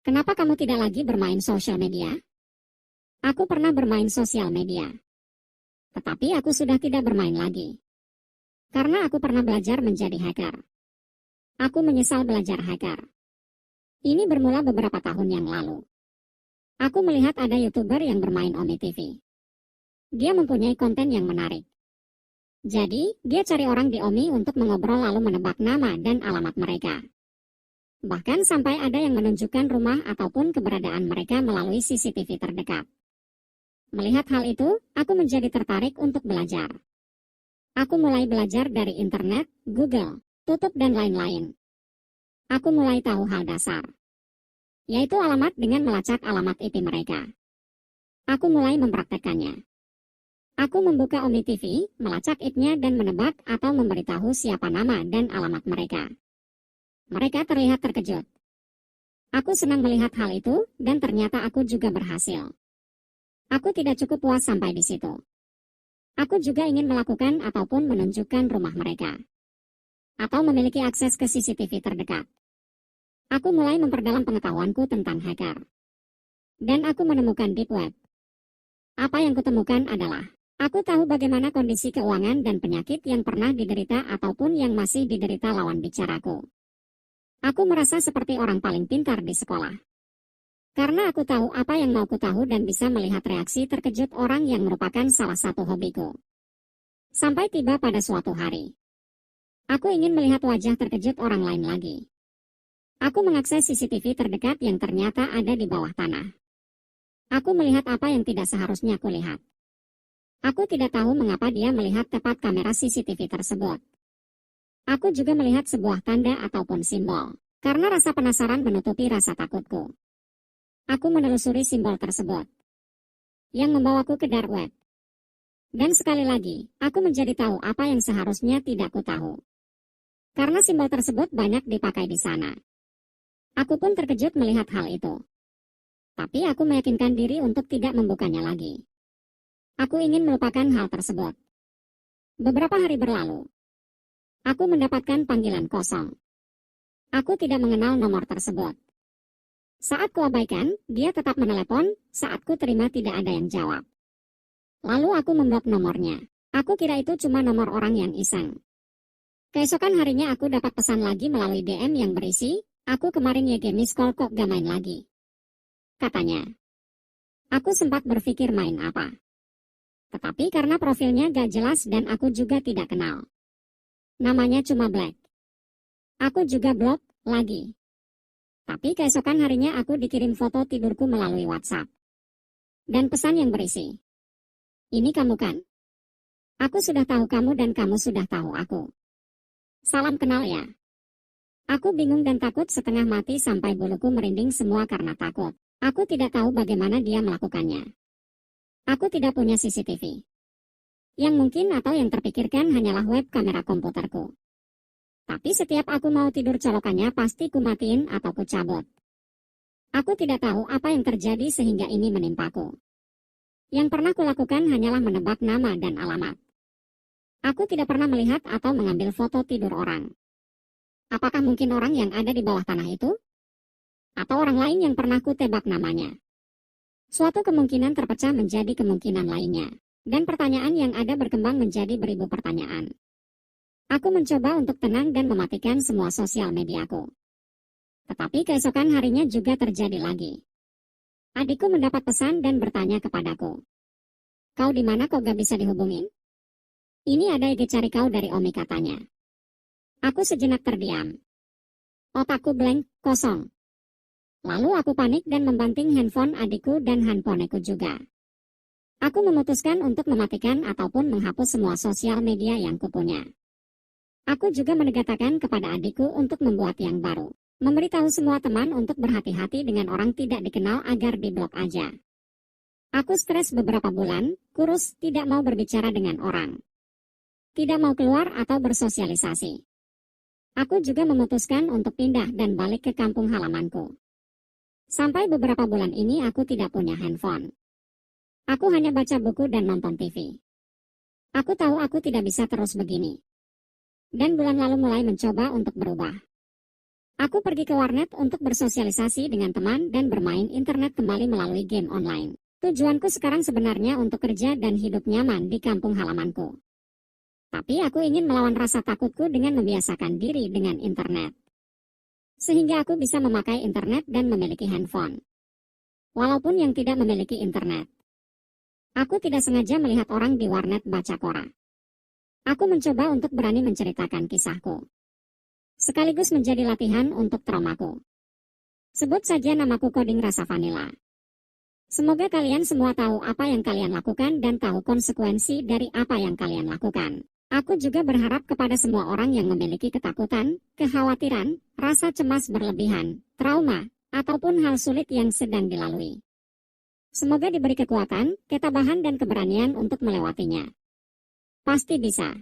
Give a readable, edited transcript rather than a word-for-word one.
Kenapa kamu tidak lagi bermain sosial media? Aku pernah bermain sosial media, tetapi aku sudah tidak bermain lagi. Karena aku pernah belajar menjadi hacker. Aku menyesal belajar hacker. Ini bermula beberapa tahun yang lalu. Aku melihat ada YouTuber yang bermain Omi TV. Dia mempunyai konten yang menarik. Jadi, dia cari orang di Omi untuk mengobrol lalu menebak nama dan alamat mereka. Bahkan sampai ada yang menunjukkan rumah ataupun keberadaan mereka melalui CCTV terdekat. Melihat hal itu, aku menjadi tertarik untuk belajar. Aku mulai belajar dari internet, Google, YouTube dan lain-lain. Aku mulai tahu hal dasar, yaitu alamat dengan melacak alamat IP mereka. Aku mulai mempraktekannya. Aku membuka Omi TV, melacak IP-nya dan menebak atau memberitahu siapa nama dan alamat mereka. Mereka terlihat terkejut. Aku senang melihat hal itu, dan ternyata aku juga berhasil. Aku tidak cukup puas sampai di situ. Aku juga ingin melakukan ataupun menunjukkan rumah mereka. Atau memiliki akses ke CCTV terdekat. Aku mulai memperdalam pengetahuanku tentang hacker. Dan aku menemukan deep web. Apa yang kutemukan adalah, aku tahu bagaimana kondisi keuangan dan penyakit yang pernah diderita ataupun yang masih diderita lawan bicaraku. Aku merasa seperti orang paling pintar di sekolah. Karena aku tahu apa yang mau ku tahu dan bisa melihat reaksi terkejut orang yang merupakan salah satu hobiku. Sampai tiba pada suatu hari. Aku ingin melihat wajah terkejut orang lain lagi. Aku mengakses CCTV terdekat yang ternyata ada di bawah tanah. Aku melihat apa yang tidak seharusnya aku lihat. Aku tidak tahu mengapa dia melihat tepat kamera CCTV tersebut. Aku juga melihat sebuah tanda ataupun simbol, karena rasa penasaran menutupi rasa takutku. Aku menelusuri simbol tersebut, yang membawaku ke dark web. Dan sekali lagi, aku menjadi tahu apa yang seharusnya tidak ku tahu. Karena simbol tersebut banyak dipakai di sana. Aku pun terkejut melihat hal itu. Tapi aku meyakinkan diri untuk tidak membukanya lagi. Aku ingin melupakan hal tersebut. Beberapa hari berlalu. Aku mendapatkan panggilan kosong. Aku tidak mengenal nomor tersebut. Saat kuabaikan, dia tetap menelepon, saat ku terima tidak ada yang jawab. Lalu aku memblok nomornya. Aku kira itu cuma nomor orang yang iseng. Keesokan harinya aku dapat pesan lagi melalui DM yang berisi, aku kemarin YG miss call kok gak main lagi. Katanya. Aku sempat berpikir main apa. Tetapi karena profilnya gak jelas dan aku juga tidak kenal. Namanya cuma Black. Aku juga blok lagi. Tapi keesokan harinya aku dikirim foto tidurku melalui WhatsApp. Dan pesan yang berisi. Ini kamu kan? Aku sudah tahu kamu dan kamu sudah tahu aku. Salam kenal ya. Aku bingung dan takut setengah mati sampai buluku merinding semua karena takut. Aku tidak tahu bagaimana dia melakukannya. Aku tidak punya CCTV. Yang mungkin atau yang terpikirkan hanyalah web kamera komputerku. Tapi setiap aku mau tidur colokannya pasti ku matiin atau ku cabut. Aku tidak tahu apa yang terjadi sehingga ini menimpaku. Yang pernah kulakukan hanyalah menebak nama dan alamat. Aku tidak pernah melihat atau mengambil foto tidur orang. Apakah mungkin orang yang ada di bawah tanah itu? Atau orang lain yang pernah ku tebak namanya? Suatu kemungkinan terpecah menjadi kemungkinan lainnya. Dan pertanyaan yang ada berkembang menjadi beribu pertanyaan. Aku mencoba untuk tenang dan mematikan semua sosial mediaku. Tetapi keesokan harinya juga terjadi lagi. Adikku mendapat pesan dan bertanya kepadaku. Kau di mana kok gak bisa dihubungin? Ini ada ide cari kau dari Omi katanya. Aku sejenak terdiam. Otakku blank, kosong. Lalu aku panik dan membanting handphone adikku dan handphoneku juga. Aku memutuskan untuk mematikan ataupun menghapus semua sosial media yang kupunya. Aku juga menegatakan kepada adikku untuk membuat yang baru. Memberitahu semua teman untuk berhati-hati dengan orang tidak dikenal agar diblok aja. Aku stres beberapa bulan, kurus, tidak mau berbicara dengan orang. Tidak mau keluar atau bersosialisasi. Aku juga memutuskan untuk pindah dan balik ke kampung halamanku. Sampai beberapa bulan ini aku tidak punya handphone. Aku hanya baca buku dan nonton TV. Aku tahu aku tidak bisa terus begini. Dan bulan lalu mulai mencoba untuk berubah. Aku pergi ke warnet untuk bersosialisasi dengan teman dan bermain internet kembali melalui game online. Tujuanku sekarang sebenarnya untuk kerja dan hidup nyaman di kampung halamanku. Tapi aku ingin melawan rasa takutku dengan membiasakan diri dengan internet. Sehingga aku bisa memakai internet dan memiliki handphone. Walaupun yang tidak memiliki internet. Aku tidak sengaja melihat orang di warnet baca koran. Aku mencoba untuk berani menceritakan kisahku. Sekaligus menjadi latihan untuk traumaku. Sebut saja namaku Coding Rasa Vanilla. Semoga kalian semua tahu apa yang kalian lakukan dan tahu konsekuensi dari apa yang kalian lakukan. Aku juga berharap kepada semua orang yang memiliki ketakutan, kekhawatiran, rasa cemas berlebihan, trauma, ataupun hal sulit yang sedang dilalui. Semoga diberi kekuatan, ketabahan dan keberanian untuk melewatinya. Pasti bisa.